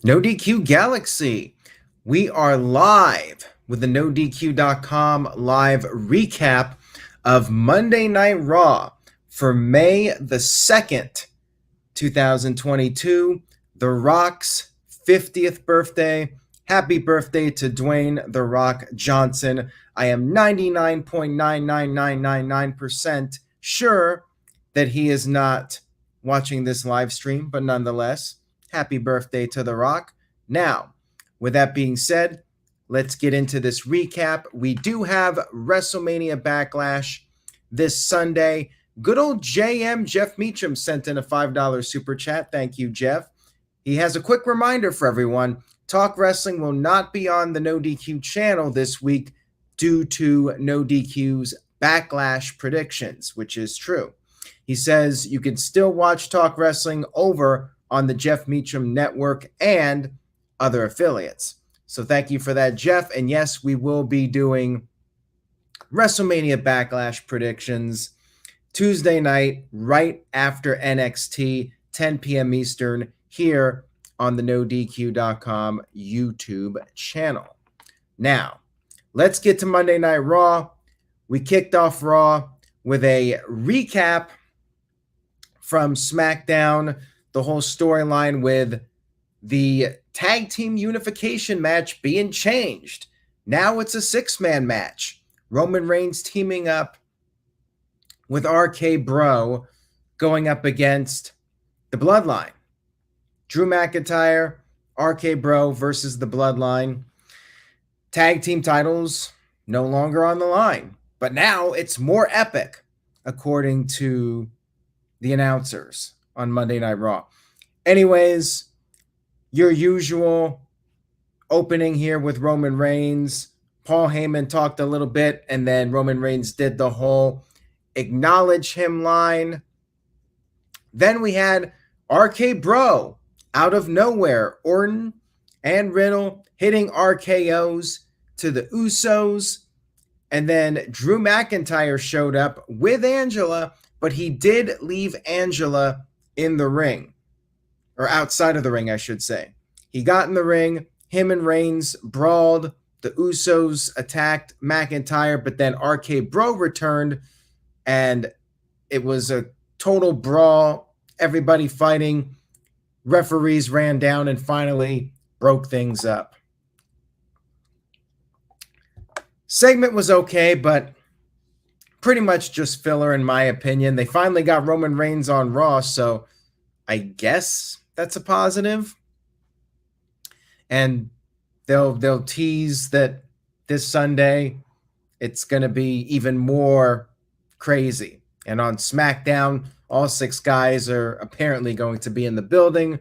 NoDQ Galaxy. We are live with the NoDQ.com live recap of Monday Night Raw for May the 2nd, 2022. The Rock's 50th birthday. Happy birthday to Dwayne The Rock Johnson. I am 99.99999% sure that he is not watching this live stream, but nonetheless, happy birthday to The Rock. Now, with that being said, let's get into this recap. We do have WrestleMania Backlash this Sunday. Good old JM Jeff Meacham sent in a $5 super chat. Thank you, Jeff. He has a quick reminder for everyone. Talk Wrestling will not be on the NoDQ channel this week due to NoDQ's Backlash predictions, which is true. He says you can still watch Talk Wrestling over on the Jeff Meacham Network and other affiliates. So thank you for that, Jeff. And yes, we will be doing WrestleMania Backlash predictions Tuesday night, right after NXT, 10 p.m. Eastern, here on the NoDQ.com YouTube channel. Now, let's get to Monday Night Raw. We kicked off Raw with a recap from SmackDown, the whole storyline with the tag team unification match being changed. Now it's a six-man match. Roman Reigns teaming up with RK Bro going up against the Bloodline. Drew McIntyre, RK Bro versus the Bloodline. Tag team titles no longer on the line. But now it's more epic, according to the announcers on Monday Night Raw. Anyways, your usual opening here with Roman Reigns. Paul Heyman talked a little bit, and then Roman Reigns did the whole acknowledge him line. Then we had RK Bro out of nowhere. Orton and Riddle hitting RKOs to the Usos. And then Drew McIntyre showed up with Angela, but he did leave Angela in the ring. Or outside of the ring, I should say. He got in the ring. Him and Reigns brawled. The Usos attacked McIntyre, but then RK Bro returned, and it was a total brawl. Everybody fighting. Referees ran down and finally broke things up. Segment was okay, but pretty much just filler in my opinion. They finally got Roman Reigns on Raw, so I guess that's a positive. And they'll tease that this Sunday it's going to be even more crazy. And on SmackDown, all six guys are apparently going to be in the building.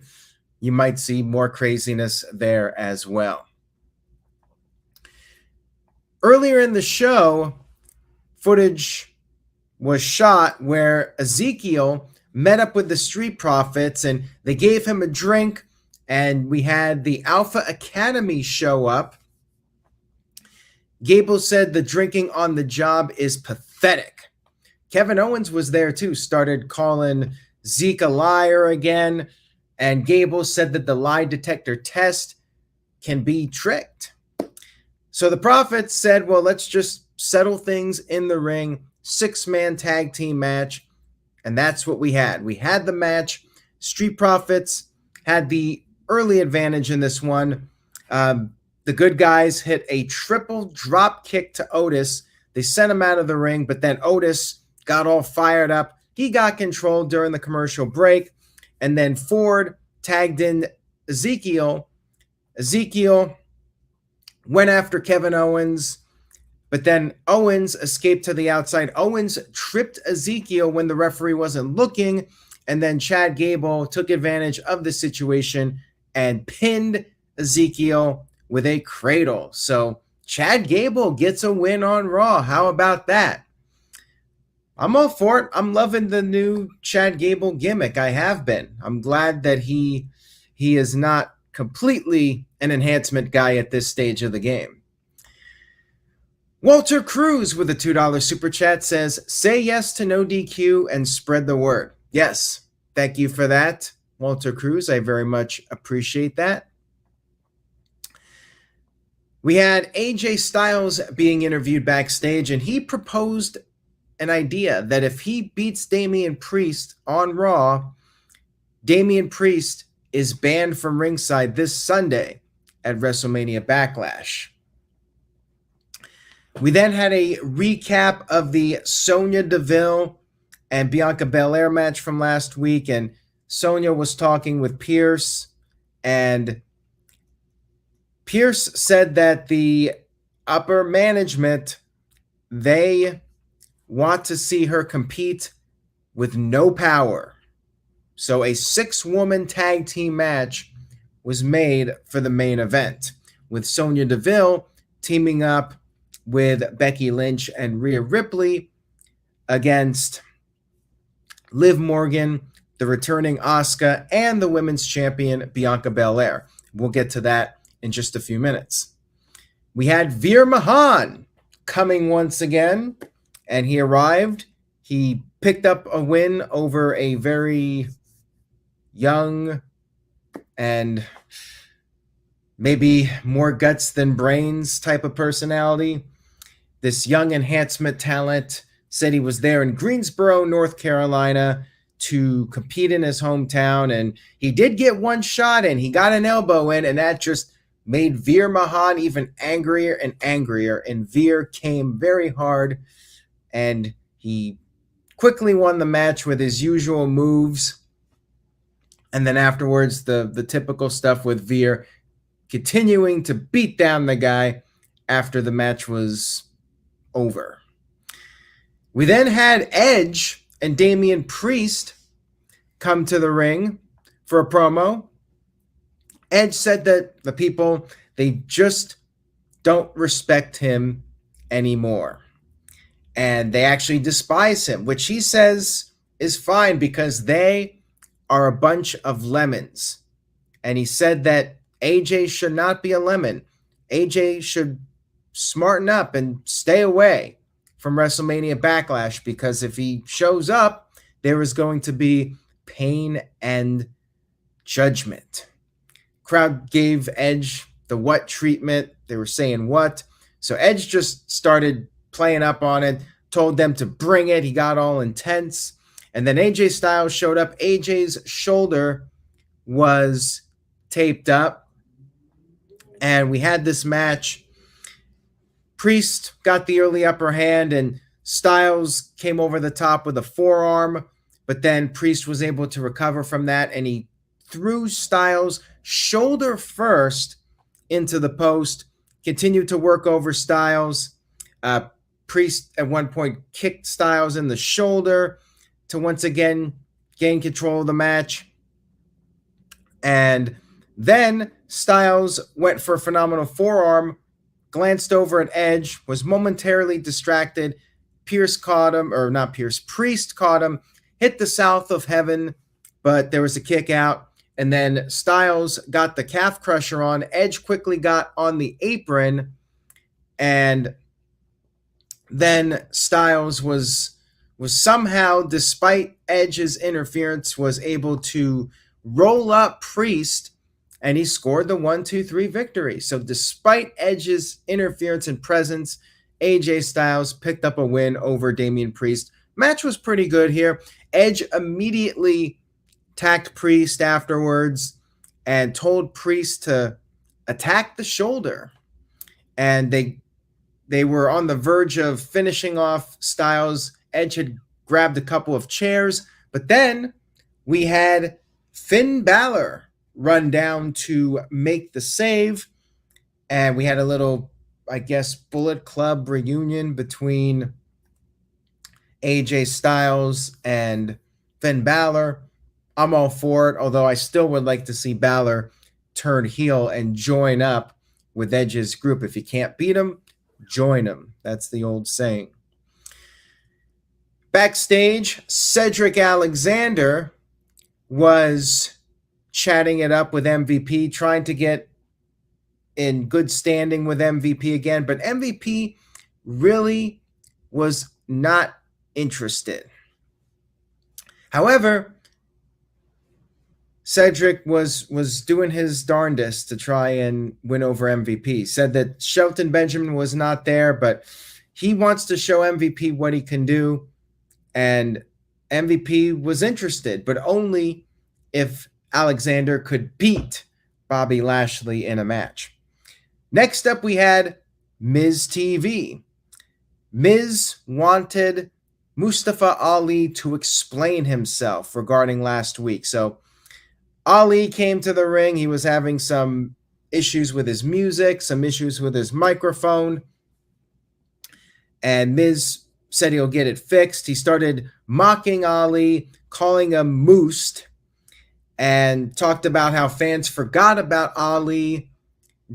You might see more craziness there as well. Earlier in the show, footage was shot where Ezekiel met up with the Street Profits and they gave him a drink, and we had the Alpha Academy show up. Gable said the drinking on the job is pathetic. Kevin Owens was there too, started calling Zeke a liar again, and Gable said that the lie detector test can be tricked. So the Profits said, well, let's just settle things in the ring, six-man tag team match, and that's what we had. We had the match. Street Profits had the early advantage in this one. The good guys hit a triple drop kick to Otis. They sent him out of the ring, but then Otis got all fired up. He got control during the commercial break, and then Ford tagged in Ezekiel. Ezekiel went after Kevin Owens, but then Owens escaped to the outside. Owens tripped Ezekiel when the referee wasn't looking, and then Chad Gable took advantage of the situation and pinned Ezekiel with a cradle. So Chad Gable gets a win on Raw. How about that? I'm all for it. I'm loving the new Chad Gable gimmick. I have been. I'm glad that he is not completely an enhancement guy at this stage of the game. Walter Cruz with a $2 super chat says, say yes to NoDQ and spread the word. Yes, thank you for that, Walter Cruz. I very much appreciate that. We had AJ Styles being interviewed backstage, and he proposed an idea that if he beats Damian Priest on Raw, Damian Priest is banned from ringside this Sunday at WrestleMania Backlash. We then had a recap of the Sonya Deville and Bianca Belair match from last week, and Sonya was talking with Pierce, and Pierce said that the upper management, they want to see her compete with no power. So a 6-woman tag team match was made for the main event, with Sonya Deville teaming up with Becky Lynch and Rhea Ripley against Liv Morgan, the returning Asuka, and the women's champion Bianca Belair. We'll get to that in just a few minutes. We had Veer Mahan coming once again, and he arrived. He picked up a win over a very young and maybe more guts than brains type of personality. This young enhancement talent said he was there in Greensboro, North Carolina to compete in his hometown, and he did get one shot in. He got an elbow in, and that just made Veer Mahan even angrier and angrier, and Veer came very hard, and he quickly won the match with his usual moves. And then afterwards, the typical stuff with Veer continuing to beat down the guy after the match was over. We then had Edge and Damian Priest come to the ring for a promo. Edge said that the people, they just don't respect him anymore. And they actually despise him, which he says is fine because they are a bunch of lemons. And he said that AJ should not be a lemon. AJ should smarten up and stay away from WrestleMania Backlash, because if he shows up, there is going to be pain and judgment. Crowd gave Edge the what treatment. They were saying what. So Edge just started playing up on it, told them to bring it. He got all intense. And then AJ Styles showed up. AJ's shoulder was taped up. And we had this match. Priest got the early upper hand, and Styles came over the top with a forearm. But then Priest was able to recover from that, and he threw Styles shoulder first into the post, continued to work over Styles. Priest at one point kicked Styles in the shoulder to once again gain control of the match. And then Styles went for a phenomenal forearm, glanced over at Edge, was momentarily distracted. Priest caught him, hit the south of heaven, but there was a kick out. And then Styles got the calf crusher on. Edge quickly got on the apron, and then Styles was somehow, despite Edge's interference, was able to roll up Priest, and he scored the 1-2-3 victory. So despite Edge's interference and presence, AJ Styles picked up a win over Damian Priest. Match was pretty good here. Edge immediately attacked Priest afterwards and told Priest to attack the shoulder. And they were on the verge of finishing off Styles. Edge had grabbed a couple of chairs, but then we had Finn Balor run down to make the save, and we had a little, I guess, Bullet Club reunion between AJ Styles and Finn Balor. I'm all for it, although I still would like to see Balor turn heel and join up with Edge's group. If you can't beat him, join him. That's the old saying. Backstage, Cedric Alexander was chatting it up with MVP, trying to get in good standing with MVP again, but MVP really was not interested. However, Cedric was doing his darndest to try and win over MVP. Said that Shelton Benjamin was not there, but he wants to show MVP what he can do. And MVP was interested, but only if Alexander could beat Bobby Lashley in a match. Next up, we had Miz TV. Miz wanted Mustafa Ali to explain himself regarding last week. So Ali came to the ring. He was having some issues with his music, some issues with his microphone. And Miz said he'll get it fixed. He started mocking Ali, calling him Moosed, and talked about how fans forgot about Ali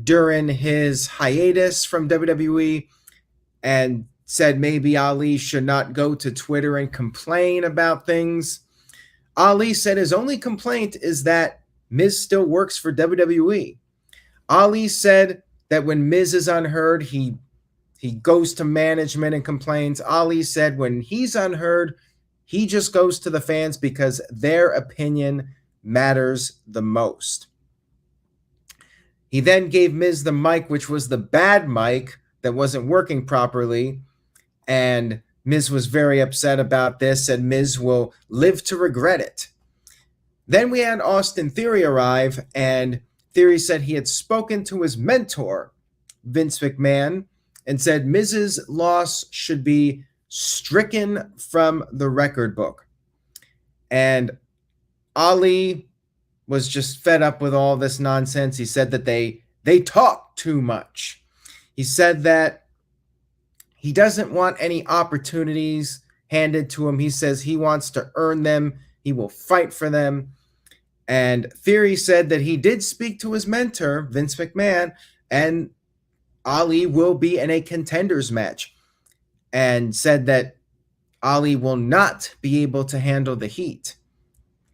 during his hiatus from WWE, and said maybe Ali should not go to Twitter and complain about things. Ali said his only complaint is that Miz still works for WWE. Ali said that when Miz is unheard, he goes to management and complains. Ali said when he's unheard, he just goes to the fans because their opinion matters the most. He then gave Miz the mic, which was the bad mic that wasn't working properly, and Miz was very upset about this, and Miz will live to regret it. Then we had Austin Theory arrive, and Theory said he had spoken to his mentor, Vince McMahon, and said Miz's loss should be stricken from the record book. And Ali was just fed up with all this nonsense. He said that they talk too much. He said that he doesn't want any opportunities handed to him. He says he wants to earn them. He will fight for them. And Theory said that he did speak to his mentor, Vince McMahon, and Ali will be in a contenders match, and said that Ali will not be able to handle the heat.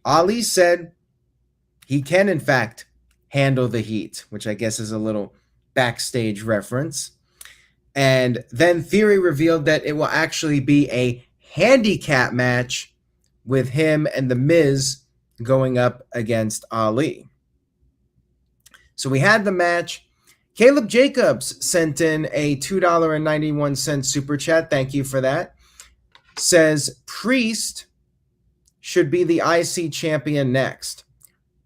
Ali said he can, in fact, handle the heat, which I guess is a little backstage reference. And then Theory revealed that it will actually be a handicap match with him and The Miz going up against Ali. So we had the match. Caleb Jacobs sent in a $2.91 super chat. Thank you for that. Says Priest should be the IC champion next.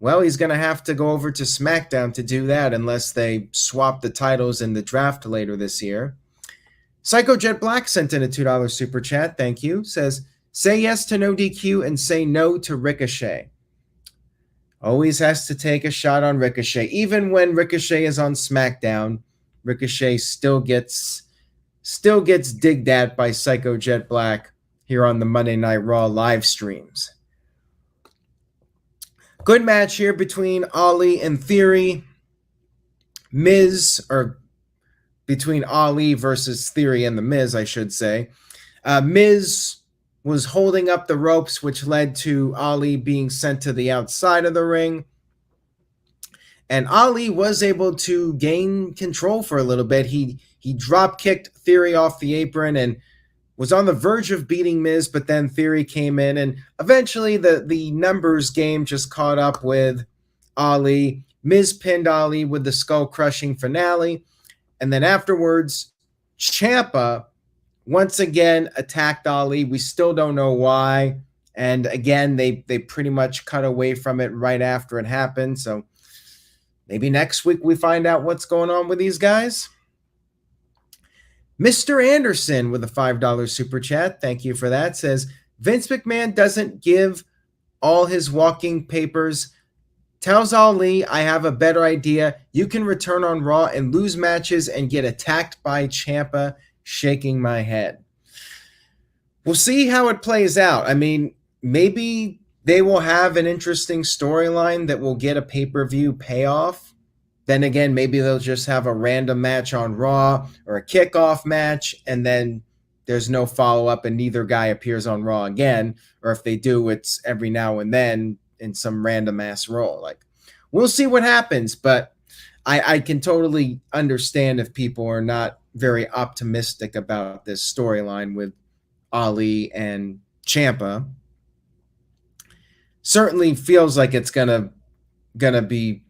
Well, he's going to have to go over to SmackDown to do that unless they swap the titles in the draft later this year. Psycho Jet Black sent in a $2 super chat. Thank you. Says, say yes to NoDQ and say no to Ricochet. Always has to take a shot on Ricochet. Even when Ricochet is on SmackDown, Ricochet still gets digged at by Psycho Jet Black here on the Monday Night Raw live streams. Good match here between Ali and Theory. Between Ali versus Theory and The Miz, I should say. Miz was holding up the ropes, which led to Ali being sent to the outside of the ring. And Ali was able to gain control for a little bit. He drop-kicked Theory off the apron and was on the verge of beating Miz, but then Theory came in, and eventually the numbers game just caught up with Ali. Miz pinned Ali with the skull-crushing finale, and then afterwards, Ciampa once again attacked Ali. We still don't know why. And again, they pretty much cut away from it right after it happened. So maybe next week we find out what's going on with these guys. Mr. Anderson with a $5 super chat. Thank you for that. Says, Vince McMahon doesn't give all his walking papers. Tells Ali, I have a better idea. You can return on Raw and lose matches and get attacked by Ciampa. Shaking my head. We'll see how it plays out. I mean, maybe they will have an interesting storyline that will get a pay-per-view payoff. Then again, maybe they'll just have a random match on Raw or a kickoff match, and then there's no follow-up and neither guy appears on Raw again. Or if they do, it's every now and then in some random-ass role. Like, we'll see what happens, but I can totally understand if people are not very optimistic about this storyline with Ali and Ciampa. Certainly feels like it's going to going to be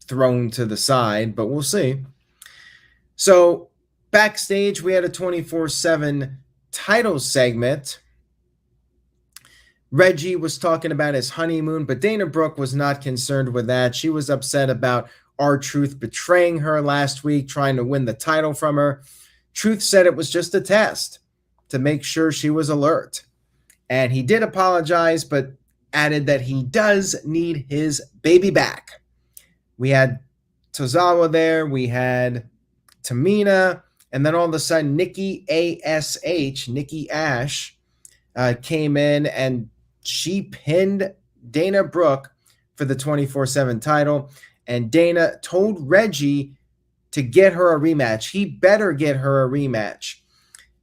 thrown to the side, but we'll see. So backstage, we had a 24/7 title segment. Reggie was talking about his honeymoon, but Dana Brooke was not concerned with that. She was upset about R-Truth betraying her last week, trying to win the title from her. Truth said it was just a test to make sure she was alert. And he did apologize, but added that he does need his baby back. We had Tozawa there, we had Tamina, and then all of a sudden Nikki Ash, came in and she pinned Dana Brooke for the 24/7 title. And Dana told Reggie to get her a rematch. He better get her a rematch.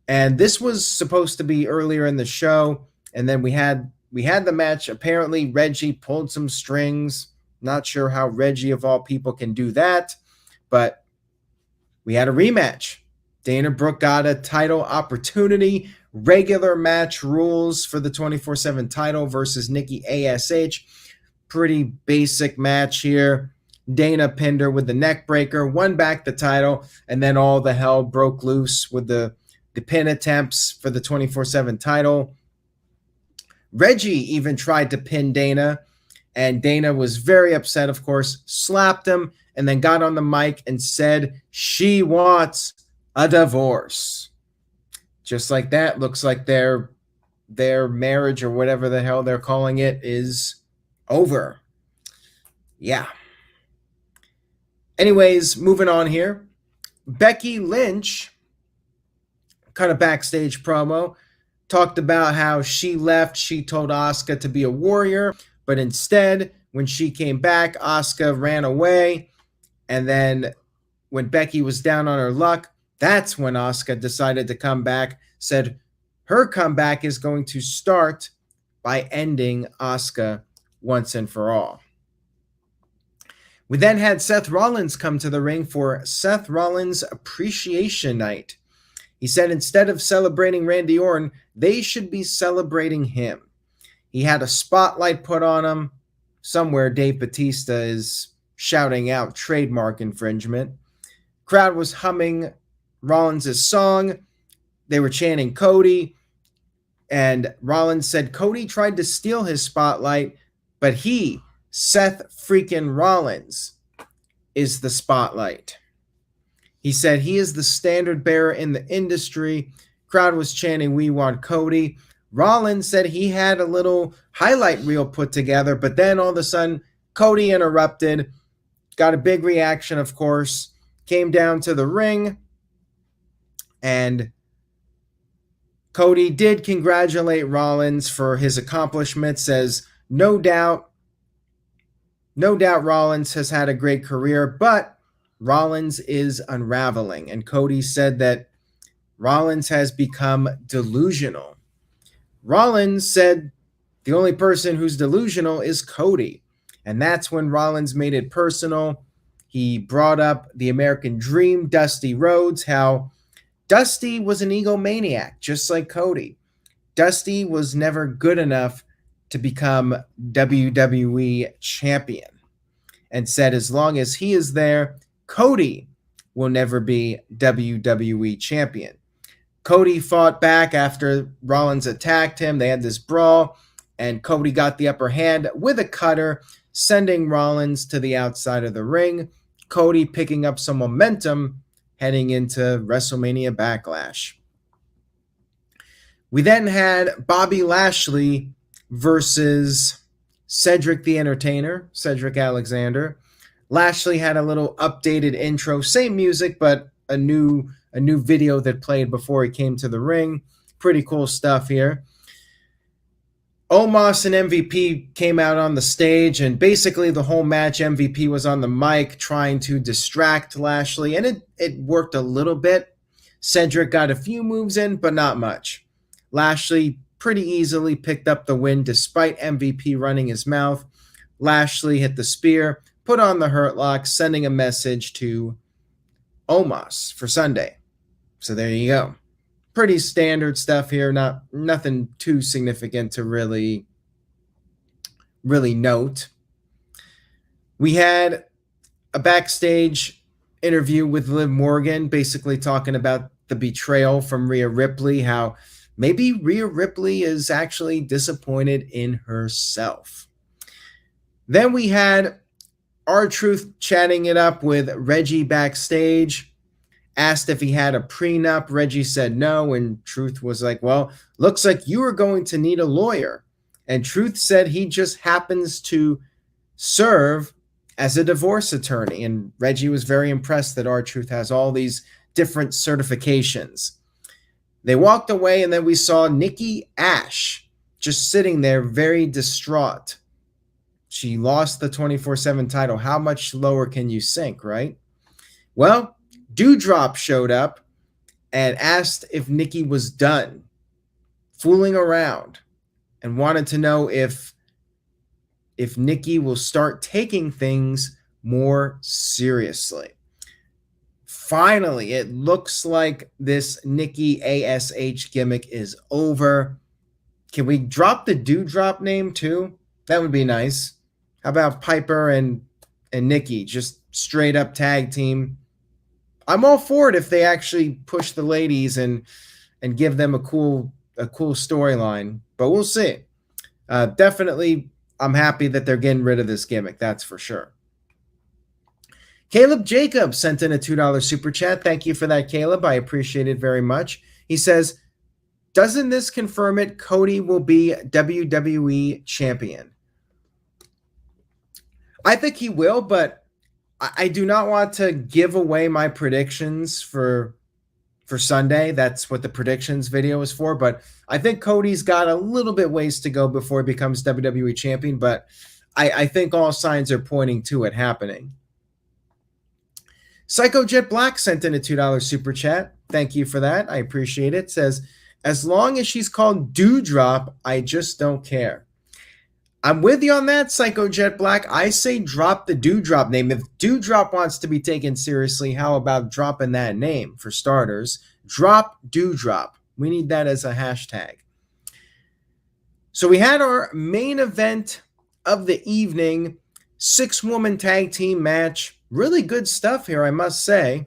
And this was supposed to be earlier in the show. And then we had the match. Apparently, Reggie pulled some strings. Not sure how Reggie, of all people, can do that. But we had a rematch. Dana Brooke got a title opportunity. Regular match rules for the 24/7 title versus Nikki ASH. Pretty basic match here. Dana pinned her with the neck breaker, won back the title, and then all the hell broke loose with the pin attempts for the 24/7 title. Reggie even tried to pin Dana, and Dana was very upset, of course, slapped him, and then got on the mic and said she wants a divorce. Just like that, looks like their marriage, or whatever the hell they're calling it, is over. Yeah. Anyways, moving on here. Becky Lynch, kind of backstage promo, talked about how she left. She told Asuka to be a warrior, but instead, when she came back, Asuka ran away. And then when Becky was down on her luck, that's when Asuka decided to come back, said her comeback is going to start by ending Asuka once and for all. We then had Seth Rollins come to the ring for Seth Rollins Appreciation Night. He said instead of celebrating Randy Orton, they should be celebrating him. He had a spotlight put on him. Somewhere Dave Bautista is shouting out trademark infringement. Crowd was humming Rollins' song. They were chanting Cody. And Rollins said Cody tried to steal his spotlight, but he, Seth freaking Rollins, is the spotlight. He said he is the standard bearer in the industry. Crowd was chanting, "We want Cody." Rollins said he had a little highlight reel put together, but then all of a sudden, Cody interrupted. Got a big reaction, of course. Came down to the ring, and Cody did congratulate Rollins for his accomplishments, says, no doubt Rollins has had a great career, but Rollins is unraveling. And Cody said that Rollins has become delusional. Rollins said the only person who's delusional is Cody. And that's when Rollins made it personal. He brought up the American Dream, Dusty Rhodes, how Dusty was an egomaniac, just like Cody. Dusty was never good enough to become WWE champion, and said as long as he is there, Cody will never be WWE champion. Cody fought back after Rollins attacked him. They had this brawl, and Cody got the upper hand with a cutter, sending Rollins to the outside of the ring. Cody picking up some momentum heading into WrestleMania Backlash. We then had Bobby Lashley versus Cedric the Entertainer, Cedric Alexander. Lashley had a little updated intro, same music, but a new video that played before he came to the ring. Pretty cool stuff here. Omos and MVP came out on the stage, and basically the whole match, MVP was on the mic trying to distract Lashley, and it worked a little bit. Cedric got a few moves in, but not much. Lashley pretty easily picked up the win despite MVP running his mouth. Lashley hit the spear, put on the Hurt Lock, sending a message to Omos for Sunday. So there you go. Pretty standard stuff here, nothing too significant to really note. We had a backstage interview with Liv Morgan, basically talking about the betrayal from Rhea Ripley, how maybe Rhea Ripley is actually disappointed in herself. Then we had R-Truth chatting it up with Reggie backstage, asked if he had a prenup. Reggie said no, and Truth was like, well, looks like you are going to need a lawyer. And Truth said he just happens to serve as a divorce attorney. And Reggie was very impressed that R-Truth has all these different certifications. They walked away, and then we saw Nikki Ash just sitting there very distraught. She lost the 24/7 title. How much lower can you sink, right? Well, Doudrop showed up and asked if Nikki was done fooling around and wanted to know if Nikki will start taking things more seriously. Finally, it looks like this Nikki ASH gimmick is over. Can we drop the Doudrop name too? That would be nice. How about Piper and Nikki, just straight up tag team? I'm all for it if they actually push the ladies and give them a cool storyline, but we'll see. Definitely, I'm happy that they're getting rid of this gimmick. That's for sure. Caleb Jacobs sent in a $2 super chat. Thank you for that, Caleb. I appreciate it very much. He says, doesn't this confirm it? Cody will be WWE champion. I think he will, but I do not want to give away my predictions for Sunday. That's what the predictions video is for. But I think Cody's got a little bit ways to go before he becomes WWE champion. But I think all signs are pointing to it happening. Psycho Jet Black sent in a $2 super chat. Thank you for that. I appreciate it. Says, as long as she's called Doudrop, I just don't care. I'm with you on that, Psycho Jet Black. I say drop the Doudrop name. If Doudrop wants to be taken seriously, how about dropping that name for starters? Drop Doudrop. We need that as a hashtag. So we had our main event of the evening, 6-woman tag team match. Really good stuff here, I must say.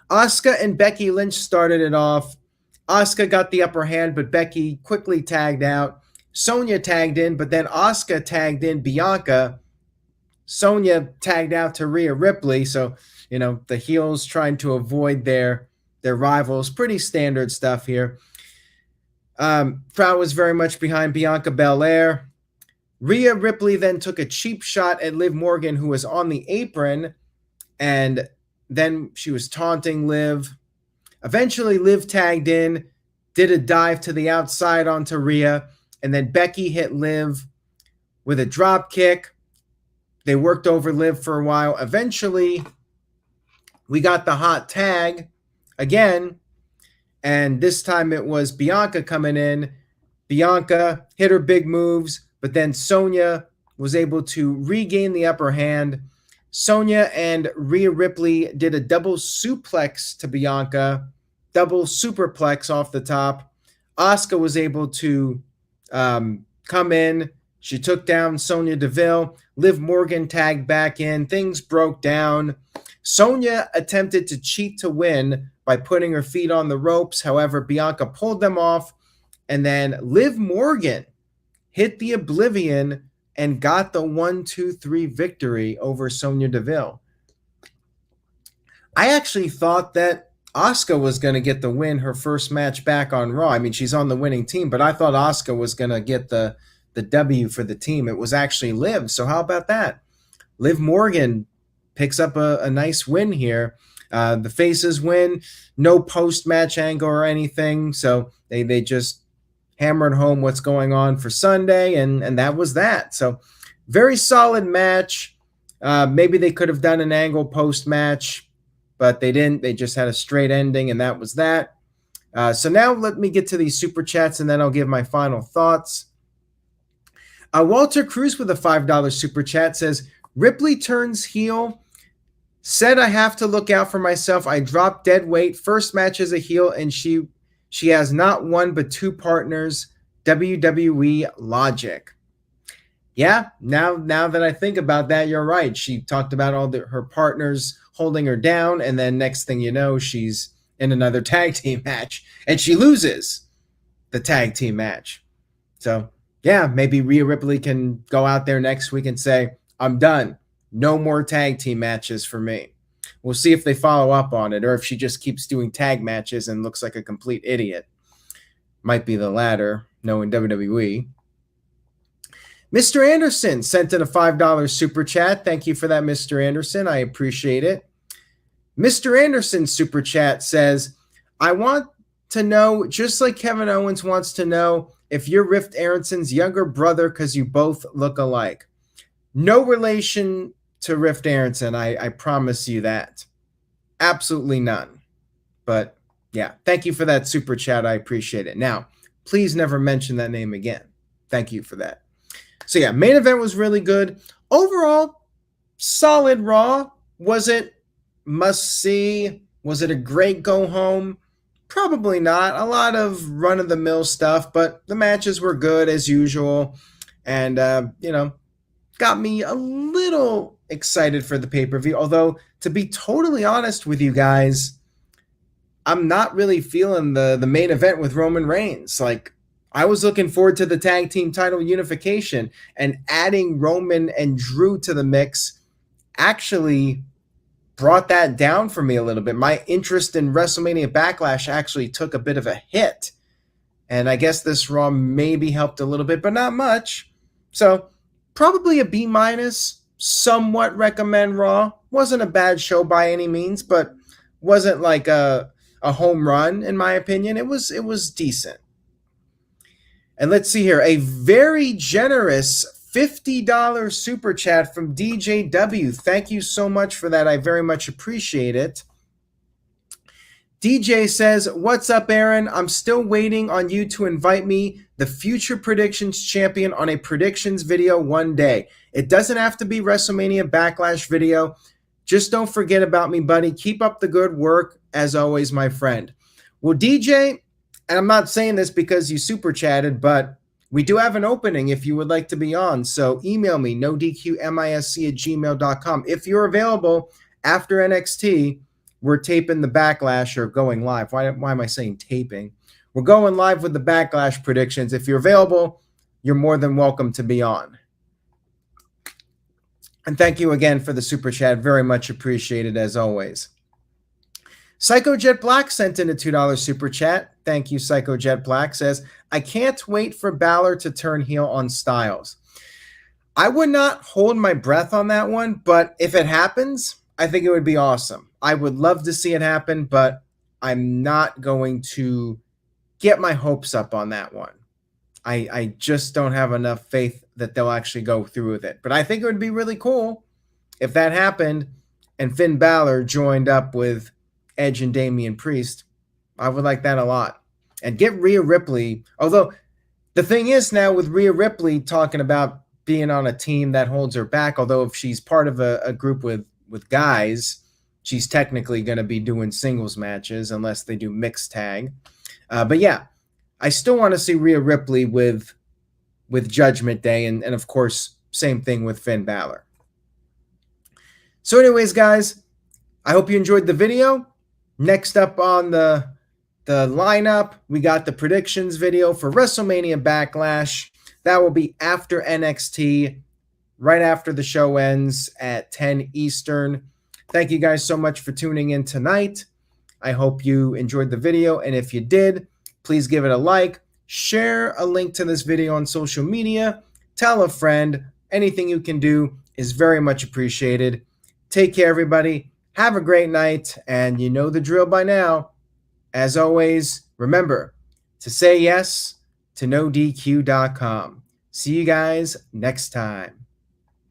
Asuka and Becky Lynch started it off. Asuka got the upper hand, but Becky quickly tagged out. Sonya tagged in, but then Asuka tagged in Bianca. Sonya tagged out to Rhea Ripley. So, the heels trying to avoid their rivals. Pretty standard stuff here. Crowd was very much behind Bianca Belair. Rhea Ripley then took a cheap shot at Liv Morgan, who was on the apron, and then she was taunting Liv. Eventually, Liv tagged in, did a dive to the outside onto Rhea, and then Becky hit Liv with a drop kick. They worked over Liv for a while. Eventually, we got the hot tag again, and this time it was Bianca coming in. Bianca hit her big moves, but then Sonya was able to regain the upper hand. Sonya and Rhea Ripley did a double suplex to Bianca, double superplex off the top. Asuka was able to come in. She took down Sonya Deville. Liv Morgan tagged back in. Things broke down. Sonya attempted to cheat to win by putting her feet on the ropes. However, Bianca pulled them off. And then Liv Morgan hit the Oblivion and got the 1-2-3 victory over Sonya Deville. I actually thought that Asuka was going to get the win, her first match back on Raw. I mean, she's on the winning team, but I thought Asuka was going to get the W for the team. It was actually Liv. So how about that? Liv Morgan picks up a nice win here. The faces win, no post-match angle or anything. So they just hammered home what's going on for Sunday, and that was that. So very solid match. Maybe they could have done an angle post-match, but they didn't. They just had a straight ending, and that was that. So now let me get to these super chats, and then I'll give my final thoughts. Walter Cruz with a $5 super chat says, Ripley turns heel. Said I have to look out for myself. I dropped dead weight. First match as a heel, and she has not one but two partners. WWE logic. Yeah, now that I think about that, you're right. She talked about her partners holding her down, and then next thing you know, she's in another tag team match, and she loses the tag team match. So yeah, maybe Rhea Ripley can go out there next week and say, "I'm done. No more tag team matches for me." We'll see if they follow up on it, or if she just keeps doing tag matches and looks like a complete idiot. Might be the latter, knowing WWE. Mr. Anderson sent in a $5 super chat. Thank you for that, Mr. Anderson. I appreciate it. Mr. Anderson's super chat says, I want to know, just like Kevin Owens wants to know, if you're Rift Aaronson's younger brother because you both look alike. No relation to Rift Aaronson, I promise you that. Absolutely none. But yeah, thank you for that super chat. I appreciate it. Now, please never mention that name again. Thank you for that. So yeah, main event was really good. Overall, solid Raw. Was it must see? Was it a great go home? Probably not. A lot of run of the mill stuff, but the matches were good as usual. And, got me a little excited for the pay-per-view. Although, to be totally honest with you guys, I'm not really feeling the main event with Roman Reigns. Like, I was looking forward to the tag team title unification, and adding Roman and Drew to the mix actually brought that down for me a little bit. My interest in WrestleMania Backlash actually took a bit of a hit. And I guess this Raw maybe helped a little bit, but not much. So probably a B-. Somewhat recommend Raw. Wasn't a bad show by any means, but wasn't like a home run in my opinion. It was decent. And let's see here, a very generous $50 super chat from DJW. Thank you so much for that. I very much appreciate it. DJ says, what's up, Aaron? I'm still waiting on you to invite me, the future predictions champion, on a predictions video one day. It doesn't have to be WrestleMania Backlash video. Just don't forget about me, buddy. Keep up the good work, as always, my friend. Well, DJ, and I'm not saying this because you super chatted, but we do have an opening if you would like to be on. So email me, nodqmisc@gmail.com. If you're available after NXT, we're taping the Backlash, or going live. Why am I saying taping? We're going live with the Backlash predictions. If you're available, you're more than welcome to be on. And thank you again for the super chat. Very much appreciated, as always. Psycho Jet Black sent in a $2 super chat. Thank you, Psycho Jet Black. Says, I can't wait for Balor to turn heel on Styles. I would not hold my breath on that one, but if it happens, I think it would be awesome. I would love to see it happen, but I'm not going to get my hopes up on that one. I just don't have enough faith that they'll actually go through with it. But I think it would be really cool if that happened and Finn Balor joined up with Edge and Damian Priest. I would like that a lot. And get Rhea Ripley. Although the thing is now with Rhea Ripley talking about being on a team that holds her back, although if she's part of a group with guys, she's technically going to be doing singles matches unless they do mixed tag. But yeah, I still want to see Rhea Ripley with Judgment Day. And of course, same thing with Finn Balor. So anyways, guys, I hope you enjoyed the video. Next up on the lineup, we got the predictions video for WrestleMania Backlash. That will be after NXT, right after the show ends at 10 Eastern. Thank you guys so much for tuning in tonight. I hope you enjoyed the video, and if you did, please give it a like, share a link to this video on social media, tell a friend. Anything you can do is very much appreciated. Take care, everybody. Have a great night, and you know the drill by now. As always, remember to say yes to NoDQ.com. See you guys next time.